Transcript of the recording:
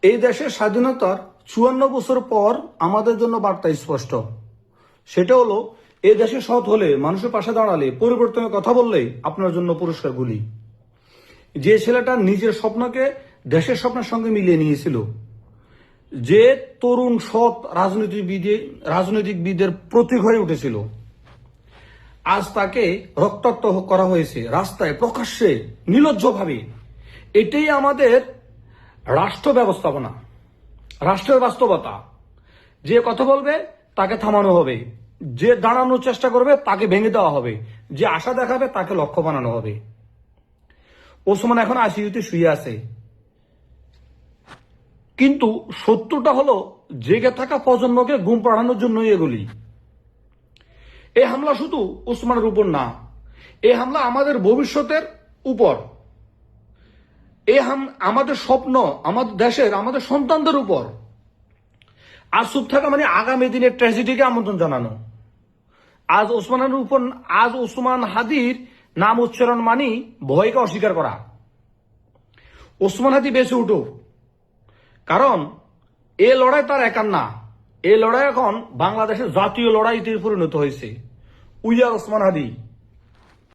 এই দেশের স্বাধীনতার 54 বছর পর আমাদের জন্য বার্তা স্পষ্ট। সেটা হলো, এই দেশে সৎ হলে, মানুষের পাশে দাঁড়ালে, পরিবর্তনের কথা বললে আপনার জন্য পুরস্কার গুলি। যে ছেলেটা নিজের স্বপ্নকে দেশের স্বপ্নের সঙ্গে মিলিয়ে নিয়েছিল, যে তরুণ সৎ রাজনৈতিকবিদের প্রতীক হয়ে উঠেছিল, আজ তাকে রক্তাক্ত করা হয়েছে রাস্তায় প্রকাশ্যে নির্লজ্জভাবে। এটাই আমাদের রাষ্ট্র ব্যবস্থাপনা, রাষ্ট্রের বাস্তবতা। যে কথা বলবে তাকে থামানো হবে, যে দাঁড়ানোর চেষ্টা করবে তাকে ভেঙে দেওয়া হবে, যে আশা দেখাবে তাকে লক্ষ্য বানানো হবে। ওসমান এখন আইসিইউতে শুয়ে আছে, কিন্তু সত্যটা হলো জেগে থাকা প্রজন্মকে ঘুম পাড়ানোর জন্যই এগুলি। এই হামলা শুধু ওসমানের উপর না, এই হামলা আমাদের ভবিষ্যতের উপর, আমাদের স্বপ্ন, আমাদের দেশের, আমাদের সন্তানদের উপর। আজ চুপ থাকা মানে আগামী দিনের ট্র্যাজেডিকে আমন্ত্রণ জানানো। আজ ওসমান হাদির নাম উচ্চারণ মানি ভয়কে অস্বীকার করা। ওসমান হাদি বেঁচে উঠুক, কারণ এ লড়াই তার একার না। এই লড়াই এখন বাংলাদেশের জাতীয় লড়াইতে পরিণত হয়েছে। We are Osman Hadi.